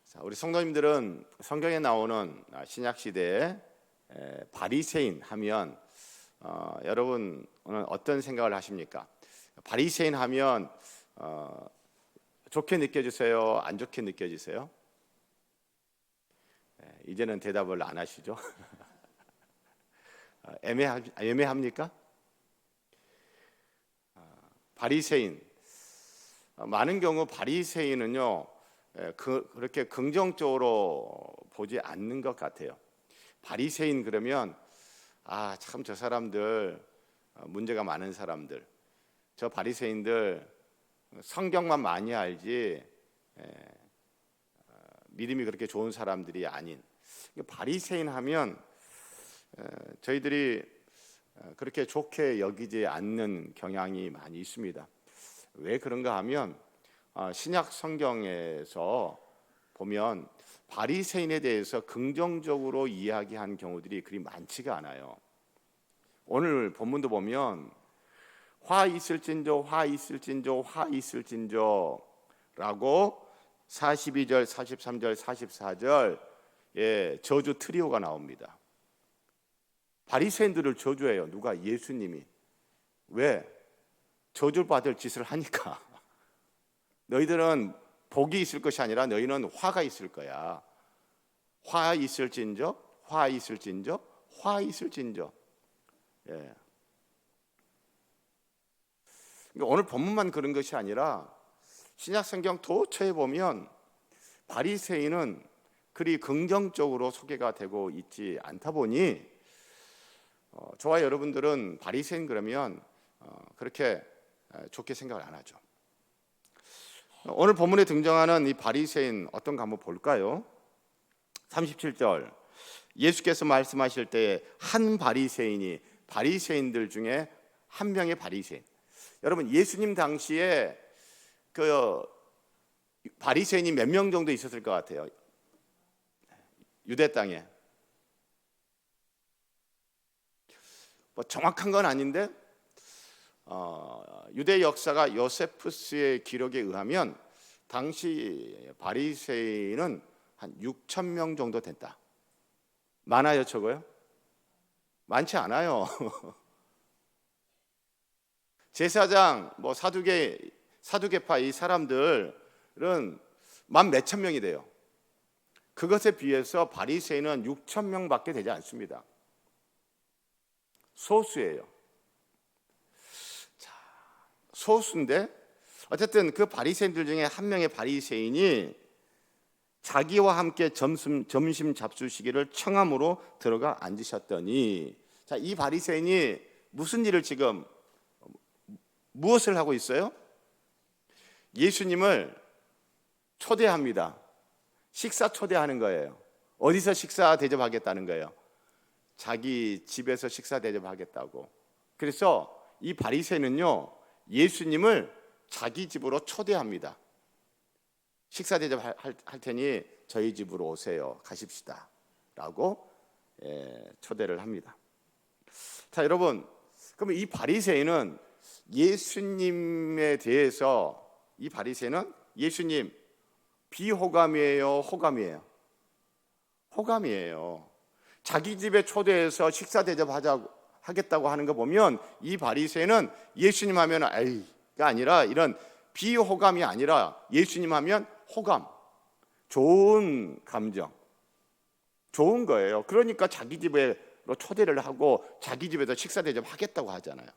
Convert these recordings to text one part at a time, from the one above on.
자, 우리 성도님들은 성경에 나오는 신약 시대의 바리새인 하면 여러분 오늘 어떤 생각을 하십니까? 바리새인 하면 좋게 느껴지세요? 안 좋게 느껴지세요? 이제는 대답을 안 하시죠? 애매합니까? 바리새인, 많은 경우 바리새인은요 그렇게 긍정적으로 보지 않는 것 같아요. 바리새인 그러면 참 저 사람들 문제가 많은 사람들, 저 바리새인들 성경만 많이 알지 믿음이 그렇게 좋은 사람들이 아닌, 바리새인 하면 저희들이 그렇게 좋게 여기지 않는 경향이 많이 있습니다. 왜 그런가 하면 신약 성경에서 보면 바리새인에 대해서 긍정적으로 이야기한 경우들이 그리 많지가 않아요. 오늘 본문도 보면 화 있을진저 화 있을진저 화 있을진저 라고 42절 43절 44절 저주 트리오가 나옵니다. 바리새인들을 저주해요. 누가? 예수님이. 왜? 저주를 받을 짓을 하니까. 너희들은 복이 있을 것이 아니라 너희는 화가 있을 거야. 화 있을진저 화 있을진저 화 있을진저. 그러니까 오늘 본문만 그런 것이 아니라 신약 성경 도처에 보면 바리새인은 그리 긍정적으로 소개가 되고 있지 않다 보니 저와 여러분들은 바리새인 그러면 그렇게 좋게 생각을 안 하죠. 오늘 본문에 등장하는 이 바리새인 어떤가 한번 볼까요? 37절 예수께서 말씀하실 때에 한 바리새인이, 바리새인들 중에 한 명의 바리새인. 여러분 예수님 당시에 그 바리새인이 몇 명 정도 있었을 것 같아요? 유대 땅에 뭐 정확한 건 아닌데 유대 역사가 요세푸스의 기록에 의하면 당시 바리새인은 한 6천 명 정도 됐다. 많아요, 적어요? 많지 않아요. 제사장, 뭐 사두개파 이 사람들은 만 몇천 명이 돼요. 그것에 비해서 바리새인은 6천 명밖에 되지 않습니다. 소수예요. 소수인데 어쨌든 그 바리새인들 중에 한 명의 바리새인이 자기와 함께 점심 잡수시기를 청함으로 들어가 앉으셨더니, 자, 이 바리새인이 무슨 일을 지금 무엇을 하고 있어요? 예수님을 초대합니다. 식사 초대하는 거예요. 어디서 식사 대접하겠다는 거예요? 자기 집에서 식사 대접하겠다고. 그래서 이 바리새인은요 예수님을 자기 집으로 초대합니다. 식사 대접할 테니 저희 집으로 오세요. 가십시다 라고 초대를 합니다. 자, 여러분, 그러면 이 바리새인은 예수님에 대해서, 이 바리새인은 예수님 비호감이에요, 호감이에요? 호감이에요. 자기 집에 초대해서 식사 대접하겠다고 하는 거 보면 이 바리새인은 예수님 하면 에이가 아니라, 이런 비호감이 아니라 예수님 하면 호감, 좋은 감정, 좋은 거예요. 그러니까 자기 집으로 초대를 하고 자기 집에서 식사 대접하겠다고 하잖아요.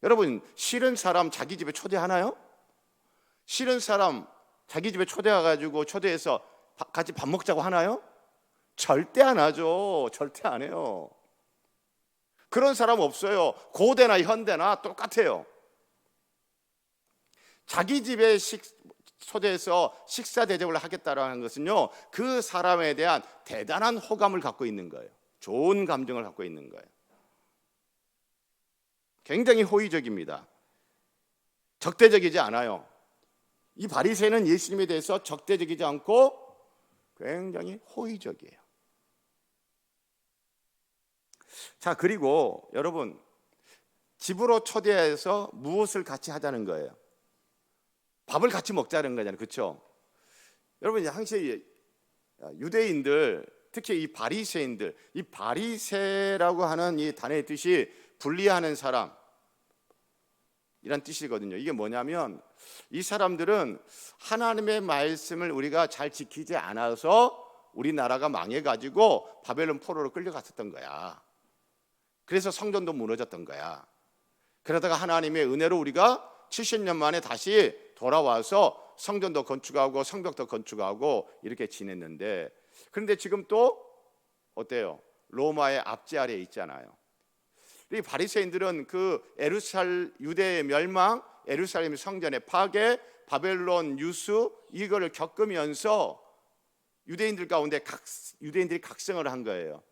여러분, 싫은 사람 자기 집에 초대하나요? 싫은 사람 자기 집에 초대해서 같이 밥 먹자고 하나요? 절대 안 하죠. 절대 안 해요. 그런 사람 없어요. 고대나 현대나 똑같아요. 자기 집에 초대해서 식사 대접을 하겠다라는 것은요 그 사람에 대한 대단한 호감을 갖고 있는 거예요. 좋은 감정을 갖고 있는 거예요. 굉장히 호의적입니다. 적대적이지 않아요. 이 바리새인은 예수님에 대해서 적대적이지 않고 굉장히 호의적이에요. 자, 그리고 여러분, 집으로 초대해서 무엇을 같이 하자는 거예요? 밥을 같이 먹자는 거잖아요. 그렇죠? 여러분, 당시 유대인들, 특히 이 바리새인들, 이 바리새라고 하는 이 단어의 뜻이 분리하는 사람 이란 뜻이거든요. 이게 뭐냐면 이 사람들은 하나님의 말씀을 우리가 잘 지키지 않아서 우리나라가 망해가지고 바벨론 포로로 끌려갔었던 거야. 그래서 성전도 무너졌던 거야. 그러다가 하나님의 은혜로 우리가 70년 만에 다시 돌아와서 성전도 건축하고 성벽도 건축하고 이렇게 지냈는데, 그런데 지금 또 어때요? 로마의 압제 아래에 있잖아요. 이 바리새인들은 그 유대의 멸망, 예루살렘 성전의 파괴, 바벨론 유수 이거를 겪으면서 유대인들 가운데 유대인들이 각성을 한 거예요.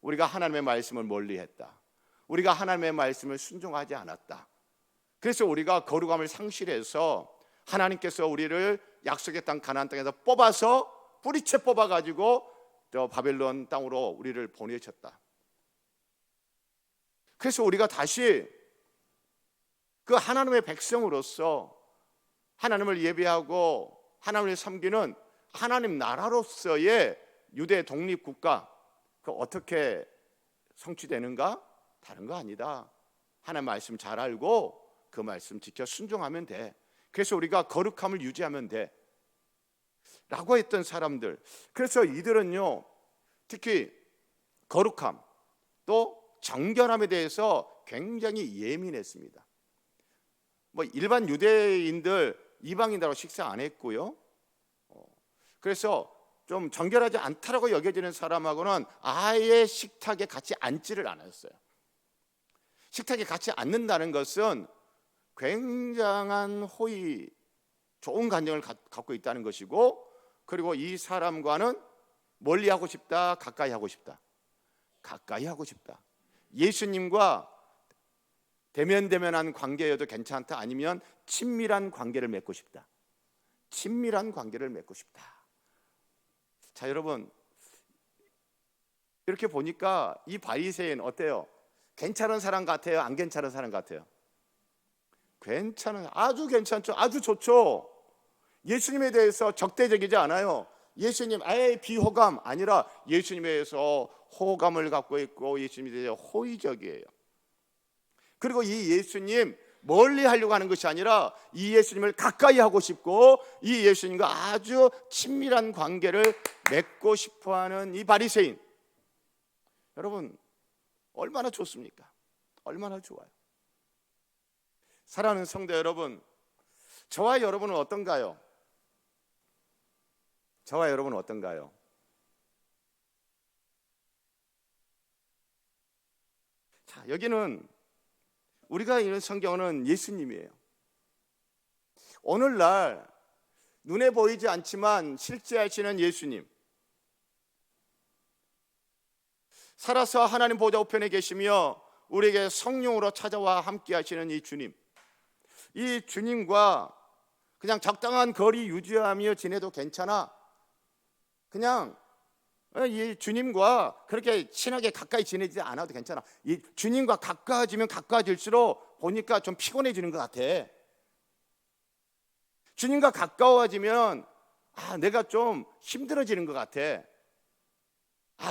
우리가 하나님의 말씀을 멀리했다. 우리가 하나님의 말씀을 순종하지 않았다. 그래서 우리가 거룩함을 상실해서 하나님께서 우리를 약속의 땅 가나안 땅에서 뽑아서 뿌리채 뽑아가지고 저 바벨론 땅으로 우리를 보내셨다. 그래서 우리가 다시 그 하나님의 백성으로서 하나님을 예배하고 하나님을 섬기는 하나님 나라로서의 유대 독립국가, 그 어떻게 성취되는가? 다른 거 아니다. 하나님 말씀 잘 알고 그 말씀 지켜 순종하면 돼. 그래서 우리가 거룩함을 유지하면 돼 라고 했던 사람들. 그래서 이들은요, 특히 거룩함 또 정결함에 대해서 굉장히 예민했습니다. 뭐 일반 유대인들 이방인들하고 식사 안 했고요. 그래서 좀 정결하지 않다라고 여겨지는 사람하고는 아예 식탁에 같이 앉지를 않았어요. 식탁에 같이 앉는다는 것은 굉장한 호의, 좋은 감정을 갖고 있다는 것이고, 그리고 이 사람과는 멀리 하고 싶다, 가까이 하고 싶다. 가까이 하고 싶다. 예수님과 대면대면한 관계여도 괜찮다, 아니면 친밀한 관계를 맺고 싶다. 친밀한 관계를 맺고 싶다. 자, 여러분, 이렇게 보니까 이 바리새인 어때요? 괜찮은 사람 같아요? 안 괜찮은 사람 같아요? 아주 괜찮죠. 아주 좋죠. 예수님에 대해서 적대적이지 않아요. 예수님 비호감 아니라 예수님에 대해서 호감을 갖고 있고 예수님에 대해서 호의적이에요. 그리고 이 예수님 멀리 하려고 하는 것이 아니라 이 예수님을 가까이 하고 싶고 이 예수님과 아주 친밀한 관계를 맺고 싶어하는 이 바리새인, 여러분 얼마나 좋습니까? 얼마나 좋아요. 사랑하는 성도 여러분, 저와 여러분은 어떤가요? 저와 여러분은 어떤가요? 자, 여기는 우리가 읽는 성경은 예수님이에요. 오늘날 눈에 보이지 않지만 실제 하시는 예수님, 살아서 하나님 보좌 우편에 계시며 우리에게 성령으로 찾아와 함께 하시는 이 주님, 이 주님과 그냥 적당한 거리 유지하며 지내도 괜찮아. 그냥 이 주님과 그렇게 친하게 가까이 지내지 않아도 괜찮아. 이 주님과 가까워지면 가까워질수록 보니까 좀 피곤해지는 것 같아. 주님과 가까워지면 내가 좀 힘들어지는 것 같아.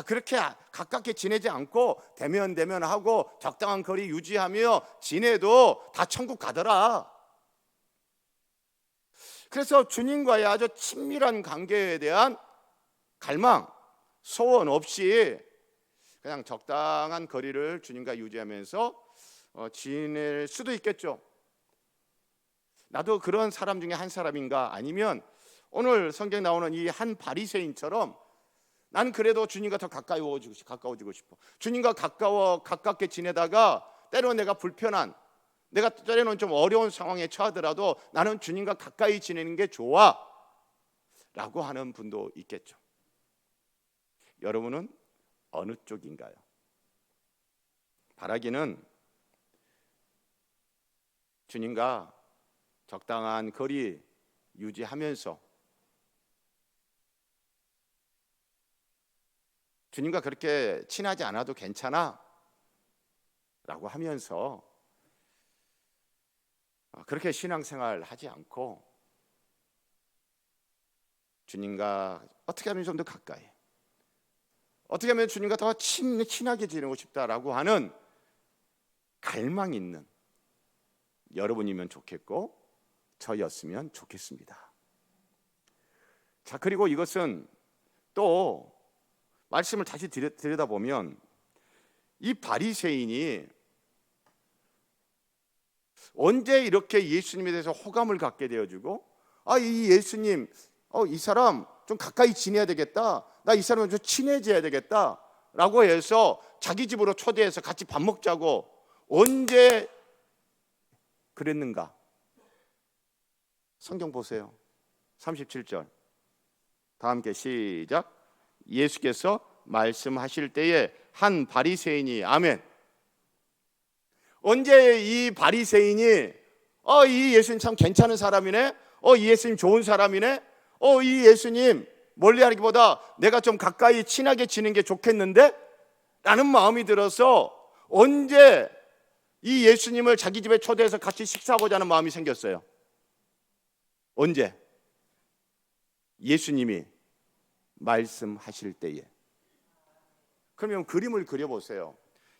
그렇게 가깝게 지내지 않고 대면하고 적당한 거리 유지하며 지내도 다 천국 가더라. 그래서 주님과의 아주 친밀한 관계에 대한 갈망, 소원 없이 그냥 적당한 거리를 주님과 유지하면서 지낼 수도 있겠죠. 나도 그런 사람 중에 한 사람인가? 아니면 오늘 성경에 나오는 이 한 바리새인처럼 난 그래도 주님과 더 가까워지고 싶어. 주님과 가깝게 지내다가 때로 내가 불편한, 내가 때로는 좀 어려운 상황에 처하더라도 나는 주님과 가까이 지내는 게 좋아 라고 하는 분도 있겠죠. 여러분은 어느 쪽인가요? 바라기는 주님과 적당한 거리 유지하면서 주님과 그렇게 친하지 않아도 괜찮아 라고 하면서 그렇게 신앙생활 하지 않고 주님과 어떻게 하면 좀 더 가까이, 어떻게 하면 주님과 더 친하게 지내고 싶다라고 하는 갈망 있는 여러분이면 좋겠고 저였으면 좋겠습니다. 자, 그리고 이것은 또 말씀을 다시 들여다보면 이 바리새인이 언제 이렇게 예수님에 대해서 호감을 갖게 되어지고, 이 예수님, 이 사람 좀 가까이 지내야 되겠다, 나 이 사람은 좀 친해져야 되겠다 라고 해서 자기 집으로 초대해서 같이 밥 먹자고 언제 그랬는가? 성경 보세요. 37절 다 함께 시작. 예수께서 말씀하실 때에 한 바리새인이, 아멘. 언제 이 바리새인이 이 예수님 참 괜찮은 사람이네, 이 예수님 좋은 사람이네, 이 예수님 멀리하기보다 내가 좀 가까이 친하게 지내는 게 좋겠는데? 라는 마음이 들어서 언제 이 예수님을 자기 집에 초대해서 같이 식사하고자 하는 마음이 생겼어요? 언제? 예수님이 말씀하실 때에. 그러면 그림을 그려보세요.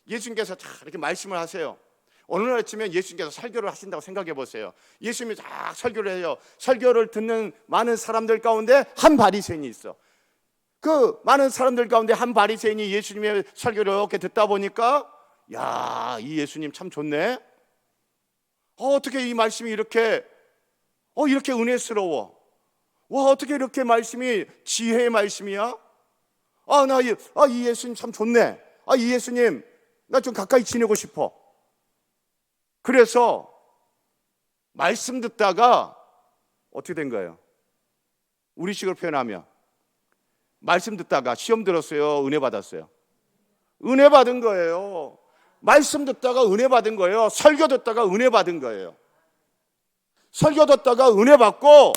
예수님께서 이렇게 말씀을 하세요. 어느 날 아침에 예수님께서 설교를 하신다고 생각해 보세요. 예수님이 쫙 설교를 해요. 설교를 듣는 많은 사람들 가운데 한 바리새인이 있어. 그 많은 사람들 가운데 한 바리새인이 예수님의 설교를 이렇게 듣다 보니까, 야, 이 예수님 참 좋네. 어떻게 이 말씀이 이렇게 은혜스러워. 와, 어떻게 이렇게 말씀이 지혜의 말씀이야? 이 예수님 참 좋네. 이 예수님 나 좀 가까이 지내고 싶어. 그래서 말씀 듣다가 어떻게 된 거예요? 우리식으로 표현하면 말씀 듣다가 시험 들었어요? 은혜 받았어요? 은혜 받은 거예요. 말씀 듣다가 은혜 받은 거예요. 설교 듣다가 은혜 받은 거예요. 설교 듣다가 은혜 받고,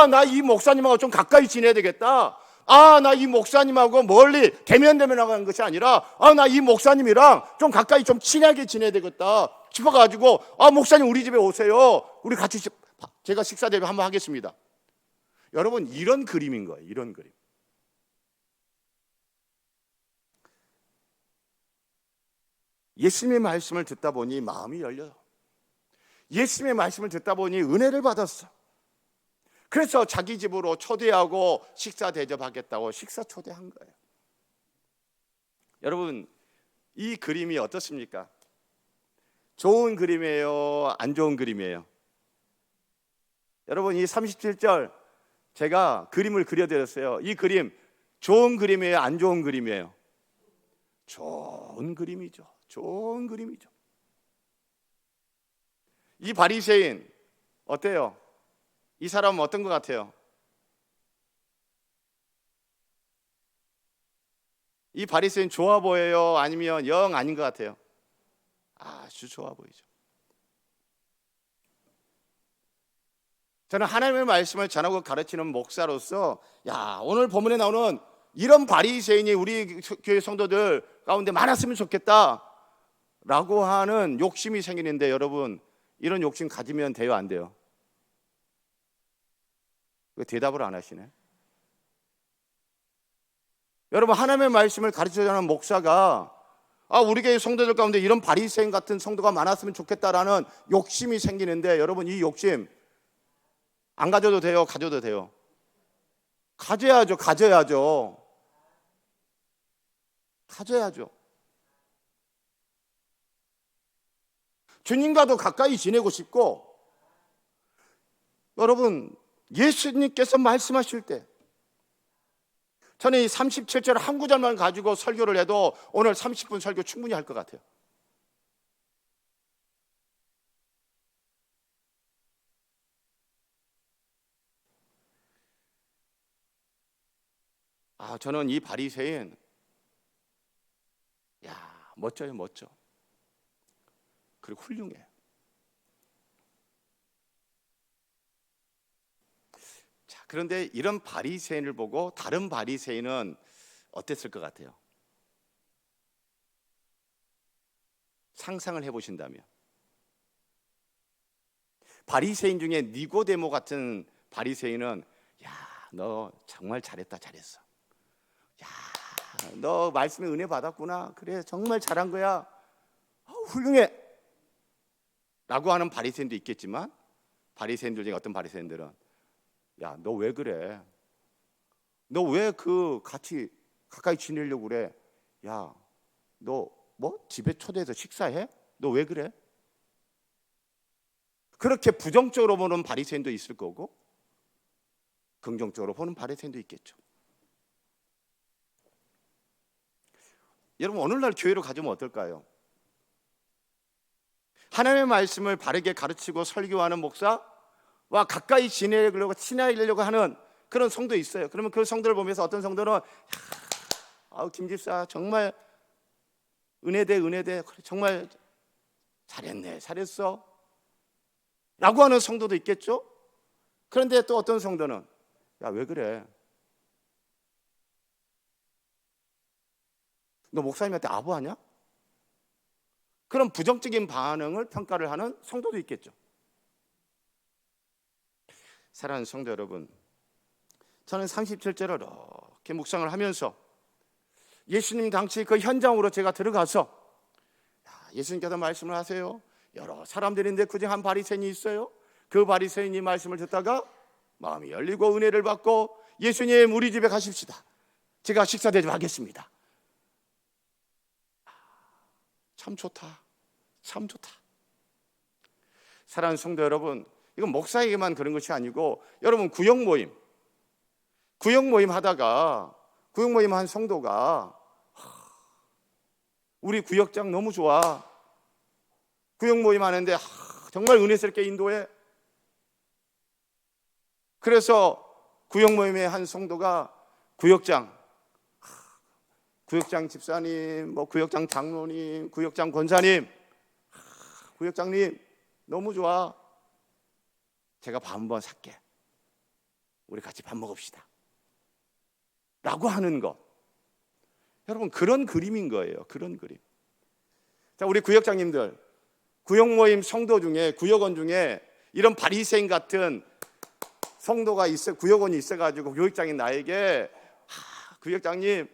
나 이 목사님하고 좀 가까이 지내야 되겠다. 나 이 목사님하고 멀리 대면대면 나가는 것이 아니라, 나 이 목사님이랑 좀 가까이 좀 친하게 지내야 되겠다 싶어가지고, 목사님 우리 집에 오세요. 우리 같이 제가 식사 대접 한번 하겠습니다. 여러분, 이런 그림인 거예요. 이런 그림. 예수님의 말씀을 듣다 보니 마음이 열려요. 예수님의 말씀을 듣다 보니 은혜를 받았어. 그래서 자기 집으로 초대하고 식사 대접하겠다고 식사 초대한 거예요. 여러분, 이 그림이 어떻습니까? 좋은 그림이에요? 안 좋은 그림이에요? 여러분, 이 37절 제가 그림을 그려드렸어요. 이 그림 좋은 그림이에요? 안 좋은 그림이에요? 좋은 그림이죠. 좋은 그림이죠. 이 바리새인 어때요? 이 사람은 어떤 것 같아요? 이 바리새인 좋아 보여요? 아니면 영 아닌 것 같아요? 아주 좋아 보이죠. 저는 하나님의 말씀을 전하고 가르치는 목사로서, 오늘 본문에 나오는 이런 바리새인이 우리 교회 성도들 가운데 많았으면 좋겠다 라고 하는 욕심이 생기는데, 여러분 이런 욕심 가지면 돼요, 안 돼요? 왜 대답을 안 하시네? 여러분, 하나님의 말씀을 가르쳐주는 목사가 우리 교회 성도들 가운데 이런 바리새인 같은 성도가 많았으면 좋겠다라는 욕심이 생기는데, 여러분 이 욕심 안 가져도 돼요? 가져도 돼요? 가져야죠. 주님과도 가까이 지내고 싶고, 여러분 예수님께서 말씀하실 때, 저는 이 37절 한 구절만 가지고 설교를 해도 오늘 30분 설교 충분히 할 것 같아요. 저는 이 바리새인, 멋져요, 멋져. 그리고 훌륭해요. 자, 그런데 이런 바리새인을 보고 다른 바리새인은 어땠을 것 같아요? 상상을 해보신다면, 바리새인 중에 니고데모 같은 바리새인은, 너 정말 잘했다, 잘했어. 야, 너 말씀에 은혜 받았구나. 그래, 정말 잘한 거야. 훌륭해. 라고 하는 바리새인도 있겠지만, 바리새인들 중에 어떤 바리새인들은 야, 너 왜 그래? 너 왜 같이 가까이 지내려고 그래? 야, 너 뭐 집에 초대해서 식사해? 너 왜 그래? 그렇게 부정적으로 보는 바리새인도 있을 거고 긍정적으로 보는 바리새인도 있겠죠. 여러분, 오늘날 교회로 가져오면 어떨까요? 하나님의 말씀을 바르게 가르치고 설교하는 목사와 가까이 지내려고 친해지려고 하는 그런 성도 있어요. 그러면 그 성도를 보면서 어떤 성도는 김 집사 정말 은혜돼 정말 잘했네, 잘했어 라고 하는 성도도 있겠죠. 그런데 또 어떤 성도는 야, 왜 그래? 너 목사님한테 아부하냐? 그런 부정적인 반응을 평가를 하는 성도도 있겠죠. 사랑하는 성도 여러분, 저는 37절을 이렇게 묵상을 하면서 예수님 당시 그 현장으로 제가 들어가서 예수님께서 말씀을 하세요. 여러 사람들인데 그중 한 바리새인이 있어요. 그 바리새인이 말씀을 듣다가 마음이 열리고 은혜를 받고 예수님, 우리 집에 가십시다. 제가 식사 대접하겠습니다. 참 좋다, 참 좋다. 사랑하는 성도 여러분, 이건 목사에게만 그런 것이 아니고 여러분 구역 모임 하다가 구역 모임 한 성도가 우리 구역장 너무 좋아. 구역 모임 하는데 정말 은혜스럽게 인도해. 그래서 구역 모임의 한 성도가 구역장 집사님, 구역장 장로님, 구역장 권사님, 구역장님 너무 좋아. 제가 밥 한번 살게. 우리 같이 밥 먹읍시다. 라고 하는 것. 여러분, 그런 그림인 거예요. 그런 그림. 자, 우리 구역장님들, 구역 모임 성도 중에, 구역원 중에 이런 바리새인 같은 성도가 있어, 구역원이 있어가지고 구역장인 나에게 구역장님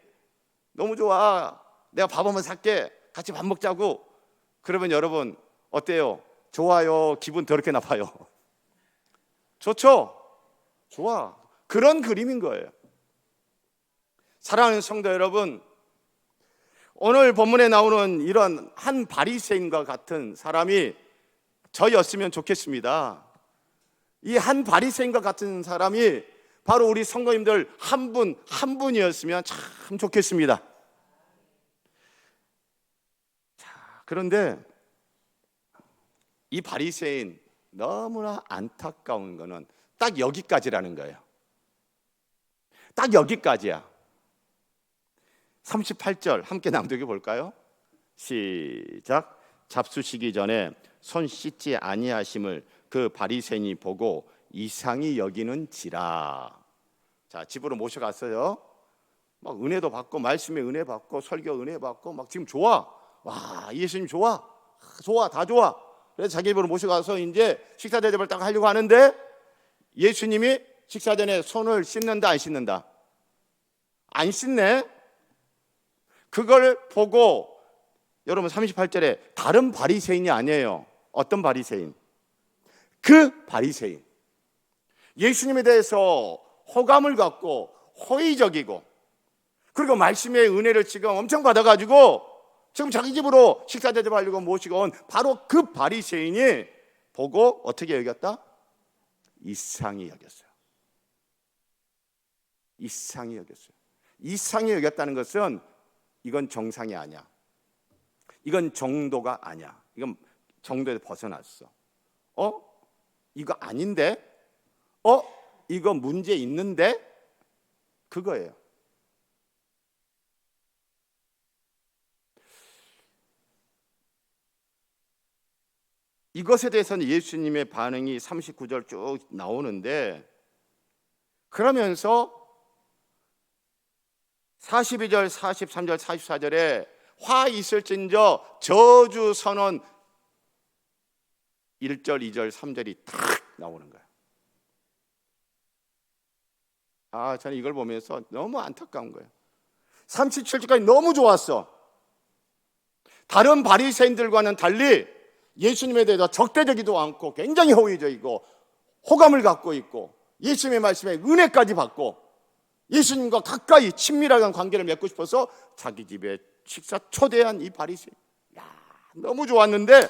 너무 좋아. 내가 밥 한번 살게. 같이 밥 먹자고. 그러면 여러분 어때요? 좋아요? 기분 더럽게 나빠요? 좋죠? 좋아. 그런 그림인 거예요. 사랑하는 성도 여러분, 오늘 본문에 나오는 이런 한 바리새인과 같은 사람이 저였으면 좋겠습니다. 이 한 바리새인과 같은 사람이 바로 우리 성도님들 한 분이었으면 참 좋겠습니다. 자, 그런데 이 바리새인 너무나 안타까운 거는 딱 여기까지라는 거예요. 딱 여기까지야. 38절 함께 낭독해 볼까요? 시작. 잡수시기 전에 손 씻지 아니하심을 그 바리새인이 보고 이상히 여기는지라. 자, 집으로 모셔갔어요. 막 은혜도 받고 말씀에 은혜 받고 설교 은혜 받고 막 지금 좋아. 와, 예수님 좋아. 좋아, 다 좋아. 그래서 자기 집으로 모셔가서 이제 식사 대접을 딱 하려고 하는데 예수님이 식사 전에 손을 씻는다, 안 씻는다? 안 씻네. 그걸 보고 여러분 38절에 다른 바리새인이 아니에요. 어떤 바리새인? 그 바리새인. 예수님에 대해서 호감을 갖고 호의적이고 그리고 말씀의 은혜를 지금 엄청 받아가지고 지금 자기 집으로 식사 대접하려고 모시고 온 바로 그 바리새인이 보고 어떻게 여겼다? 이상히 여겼어요. 이상히 여겼어요. 이상히 여겼다는 것은 이건 정상이 아니야. 이건 정도가 아니야. 이건 정도에서 벗어났어. 이거 아닌데? 이거 문제 있는데? 그거예요. 이것에 대해서는 예수님의 반응이 39절 쭉 나오는데 그러면서 42절, 43절, 44절에 화 있을진저 저주 선언 1절, 2절, 3절이 딱 나오는 거예요. 저는 이걸 보면서 너무 안타까운 거예요. 37절까지 너무 좋았어. 다른 바리새인들과는 달리 예수님에 대해서 적대적이도 않고 굉장히 호의적이고 호감을 갖고 있고 예수님의 말씀에 은혜까지 받고 예수님과 가까이 친밀한 관계를 맺고 싶어서 자기 집에 식사 초대한 이 바리새인, 너무 좋았는데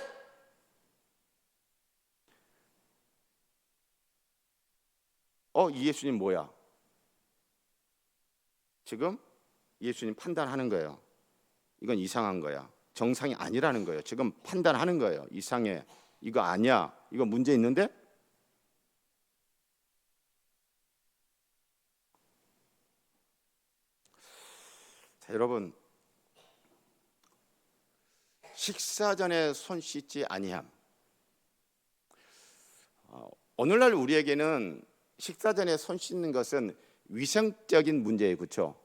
이 예수님 뭐야? 지금 예수님 판단하는 거예요. 이건 이상한 거야. 정상이 아니라는 거예요. 지금 판단하는 거예요. 이상해. 이거 아니야. 이거 문제 있는데? 자, 여러분, 식사 전에 손 씻지 아니함. 오늘날 우리에게는 식사 전에 손 씻는 것은 위생적인 문제예요, 그렇죠?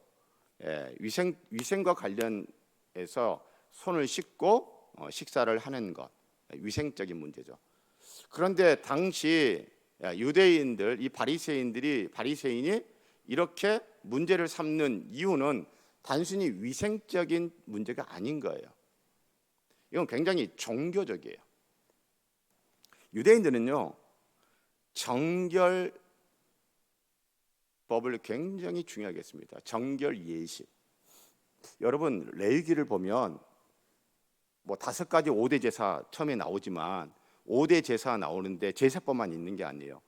위생과 관련해서 손을 씻고 식사를 하는 것, 위생적인 문제죠. 그런데 당시 유대인들, 이 바리새인이 이렇게 문제를 삼는 이유는 단순히 위생적인 문제가 아닌 거예요. 이건 굉장히 종교적이에요. 유대인들은요, 정결법을 굉장히 중요하게 했습니다. 정결 예식. 여러분, 레위기를 보면 5가지 5대 제사 처음에 나오지만 5대 제사 나오는데 제사법만 있는 게 아니에요.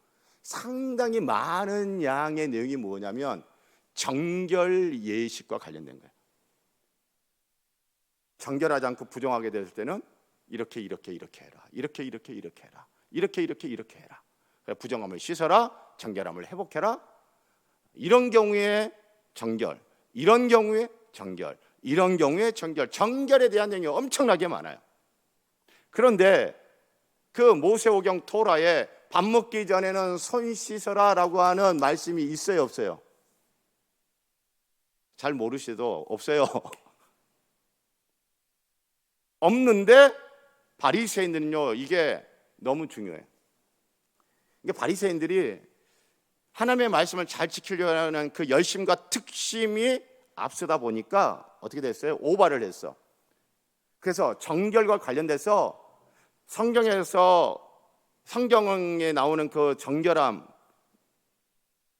상당히 많은 양의 내용이 뭐냐면 정결 예식과 관련된 거예요. 정결하지 않고 부정하게 됐을 때는 이렇게 해라. 이렇게 해라. 이렇게 해라. 부정함을 씻어라. 정결함을 회복해라. 이런 경우에 정결, 이런 경우에 정결, 이런 경우에 정결. 정결에 대한 내용이 엄청나게 많아요. 그런데 그 모세오경 토라에 밥 먹기 전에는 손 씻어라 라고 하는 말씀이 있어요, 없어요? 잘 모르시도 없어요. 없는데 바리새인들은요, 이게 너무 중요해요. 이게 바리새인들이 하나님의 말씀을 잘 지키려고 하는 그 열심과 특심이 앞서다 보니까 어떻게 됐어요? 오바를 했어. 그래서 정결과 관련돼서 성경에 나오는 그 정결함을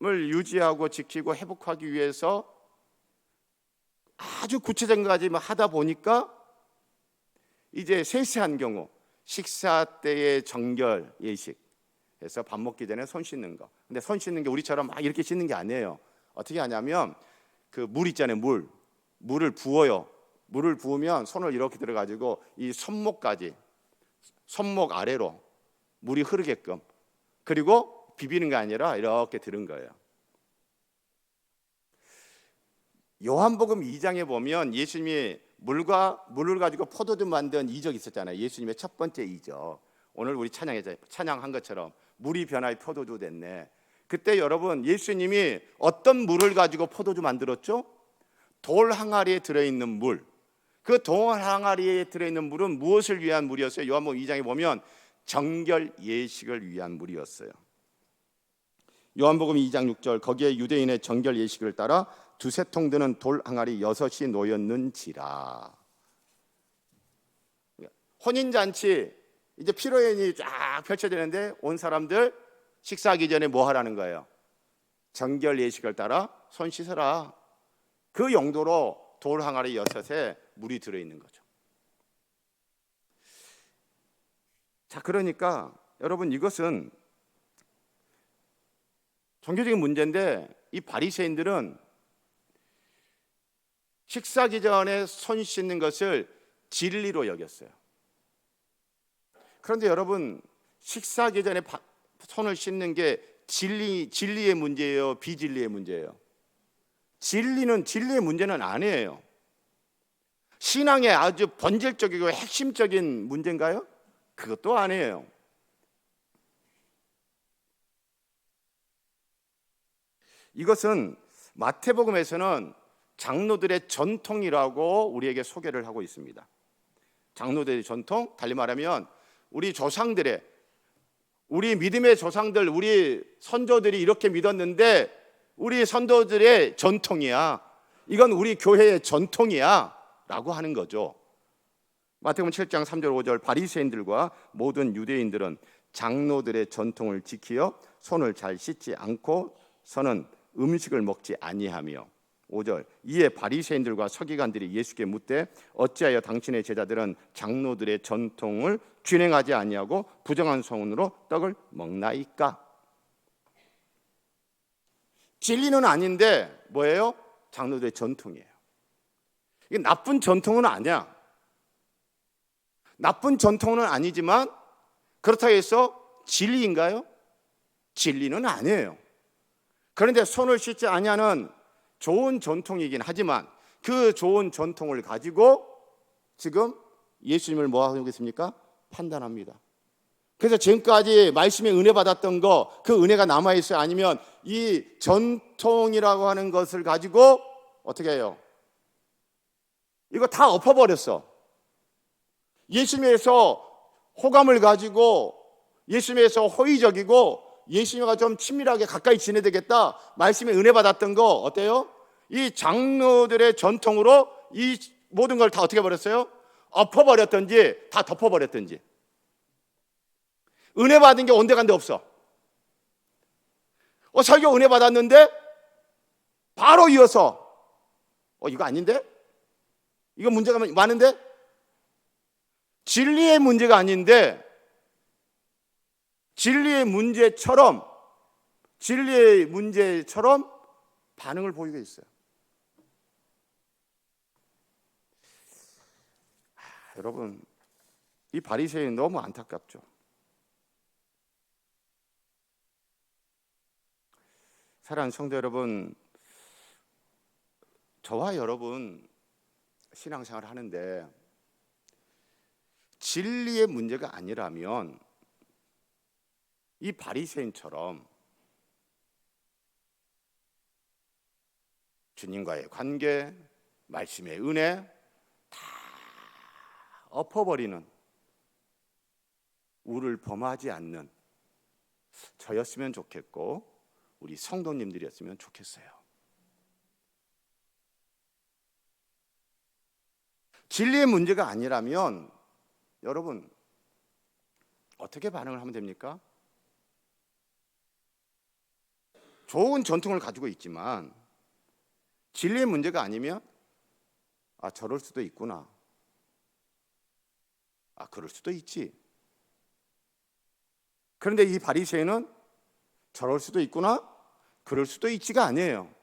유지하고 지키고 회복하기 위해서 아주 구체적인 것까지 하다 보니까 이제 세세한 경우 식사 때의 정결 예식, 그래서 밥 먹기 전에 손 씻는 거. 근데 손 씻는 게 우리처럼 막 이렇게 씻는 게 아니에요. 어떻게 하냐면 그 물 있잖아요. 물을 부어요. 물을 부으면 손을 이렇게 들어가지고 이 손목 아래로 물이 흐르게끔, 그리고 비비는 게 아니라 이렇게 들은 거예요. 요한복음 2장에 보면 예수님이 물을 가지고 포도주 만든 이적이 있었잖아요. 예수님의 첫 번째 이적. 오늘 우리 찬양한 것처럼 물이 변하여 포도주 됐네. 그때 여러분, 예수님이 어떤 물을 가지고 포도주 만들었죠? 돌 항아리에 들어있는 물. 그 돌 항아리에 들어있는 물은 무엇을 위한 물이었어요? 요한복음 2장에 보면 정결 예식을 위한 물이었어요. 요한복음 2장 6절, 거기에 유대인의 정결 예식을 따라 두세 통 드는 돌 항아리 6이 놓였는지라. 혼인잔치 이제 피로연이 쫙 펼쳐지는데 온 사람들 식사하기 전에 뭐 하라는 거예요? 정결 예식을 따라 손 씻어라. 그 용도로 돌 항아리 6에 물이 들어있는 거죠. 자, 그러니까 여러분, 이것은 종교적인 문제인데 이 바리새인들은 식사하기 전에 손 씻는 것을 진리로 여겼어요. 그런데 여러분, 식사하기 전에 손을 씻는 게 진리의 문제예요, 비진리의 문제예요? 진리의 문제는 아니에요. 신앙의 아주 본질적이고 핵심적인 문제인가요? 그것도 아니에요. 이것은 마태복음에서는 장로들의 전통이라고 우리에게 소개를 하고 있습니다. 장로들의 전통, 달리 말하면 우리 믿음의 조상들, 우리 선조들이 이렇게 믿었는데 우리 선도들의 전통이야. 이건 우리 교회의 전통이야 라고 하는 거죠. 마태복음 7장 3절 5절 바리새인들과 모든 유대인들은 장로들의 전통을 지키어 손을 잘 씻지 않고서는 음식을 먹지 아니하며 5절 이에 바리새인들과 서기관들이 예수께 묻되 어찌하여 당신의 제자들은 장로들의 전통을 준행하지 아니하고 부정한 손으로 떡을 먹나이까? 진리는 아닌데 뭐예요? 장로들의 전통이에요. 이게 나쁜 전통은 아니야. 나쁜 전통은 아니지만 그렇다고 해서 진리인가요? 진리는 아니에요. 그런데 손을 씻지 아니하는 좋은 전통이긴 하지만 그 좋은 전통을 가지고 지금 예수님을 뭐 하고 있습니까? 판단합니다. 그래서 지금까지 말씀에 은혜 받았던 거, 그 은혜가 남아있어요? 아니면 이 전통이라고 하는 것을 가지고 어떻게 해요? 이거 다 엎어버렸어. 예수님에서 호감을 가지고 예수님에서 호의적이고 예수님과 좀 친밀하게 가까이 지내야 되겠다. 말씀에 은혜 받았던 거 어때요? 이 장로들의 전통으로 이 모든 걸 다 어떻게 버렸어요? 엎어버렸든지 다 덮어버렸든지. 은혜 받은 게 온데간데 없어. 설교 은혜 받았는데 바로 이어서 이거 아닌데? 이거 문제가 많은데? 진리의 문제가 아닌데 진리의 문제처럼 반응을 보이고 있어요. 여러분, 이 바리새인 너무 안타깝죠. 사랑하는 성도 여러분, 저와 여러분 신앙생활을 하는데 진리의 문제가 아니라면 이 바리새인처럼 주님과의 관계, 말씀의 은혜 다 엎어버리는 우를 범하지 않는 저였으면 좋겠고 우리 성도님들이었으면 좋겠어요. 진리의 문제가 아니라면 여러분 어떻게 반응을 하면 됩니까? 좋은 전통을 가지고 있지만 진리의 문제가 아니면 저럴 수도 있구나. 그럴 수도 있지. 그런데 이 바리새인은 저럴 수도 있구나, 그럴 수도 있지가 아니에요.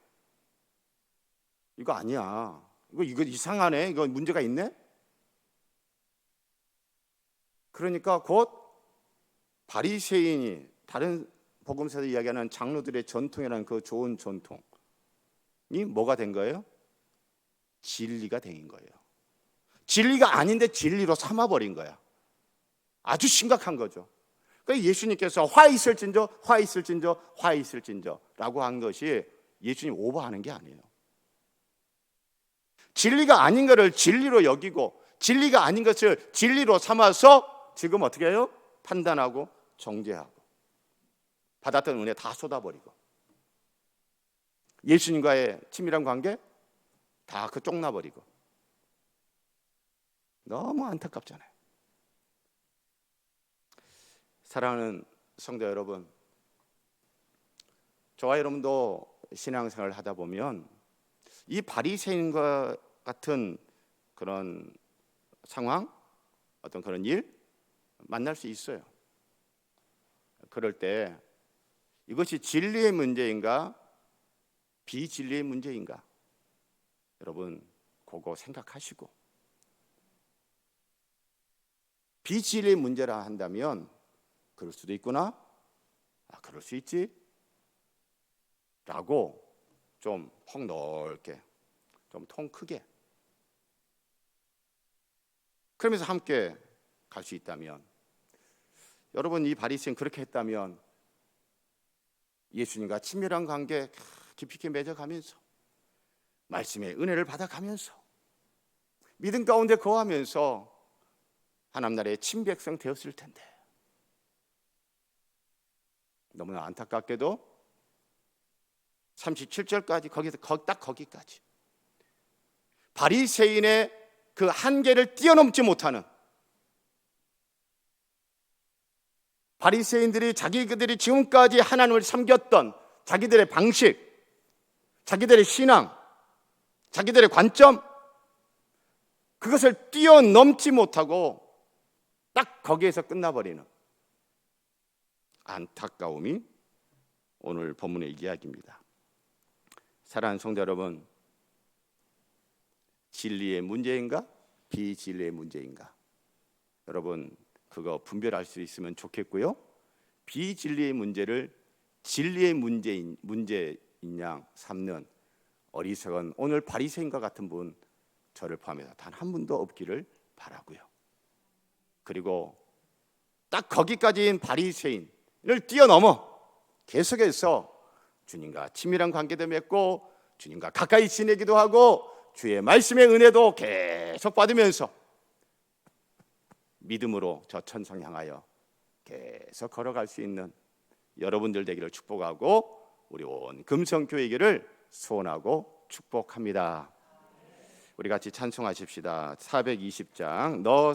이거 아니야. 이거 이상하네. 이거 문제가 있네. 그러니까 곧 바리새인이 다른 복음서에서 이야기하는 장로들의 전통이라는 그 좋은 전통이 뭐가 된 거예요? 진리가 된 거예요. 진리가 아닌데 진리로 삼아버린 거야. 아주 심각한 거죠. 그러니까 예수님께서 화 있을진저 라고 한 것이 예수님 오버하는 게 아니에요. 진리가 아닌 것을 진리로 여기고 진리가 아닌 것을 진리로 삼아서 지금 어떻게 해요? 판단하고 정죄하고 받았던 은혜 다 쏟아버리고 예수님과의 친밀한 관계 다 쪽나버리고 너무 안타깝잖아요. 사랑하는 성도 여러분, 저와 여러분도 신앙생활을 하다 보면 이 바리새인과 같은 그런 상황, 어떤 그런 일 만날 수 있어요. 그럴 때 이것이 진리의 문제인가 비진리의 문제인가 여러분 그거 생각하시고 비진리의 문제라 한다면 그럴 수도 있구나, 그럴 수 있지 라고 좀 폭넓게 좀 통 크게 그러면서 함께 갈 수 있다면 여러분 이 바리새인 그렇게 했다면 예수님과 친밀한 관계 깊이 있게 맺어가면서 말씀의 은혜를 받아가면서 믿음 가운데 거하면서 하나님 나라의 친백성 되었을 텐데 너무나 안타깝게도 37절까지 거기서 딱 거기까지. 바리새인의 그 한계를 뛰어넘지 못하는, 바리새인들이 자기들이 지금까지 하나님을 섬겼던 자기들의 방식, 자기들의 신앙, 자기들의 관점, 그것을 뛰어넘지 못하고 딱 거기에서 끝나버리는 안타까움이 오늘 본문의 이야기입니다. 사랑하는 성도 여러분, 진리의 문제인가? 비진리의 문제인가? 여러분 그거 분별할 수 있으면 좋겠고요. 비진리의 문제를 진리의 문제인 양 삼는 어리석은 오늘 바리새인과 같은 분, 저를 포함해서 단 한 분도 없기를 바라고요. 그리고 딱 거기까지인 바리새인을 뛰어넘어 계속해서 주님과 친밀한 관계도 맺고 주님과 가까이 지내기도 하고 주의 말씀의 은혜도 계속 받으면서 믿음으로 저 천성 향하여 계속 걸어갈 수 있는 여러분들 되기를 축복하고 우리 온 금성교회를 소원하고 축복합니다. 우리 같이 찬송하십시다. 420장 너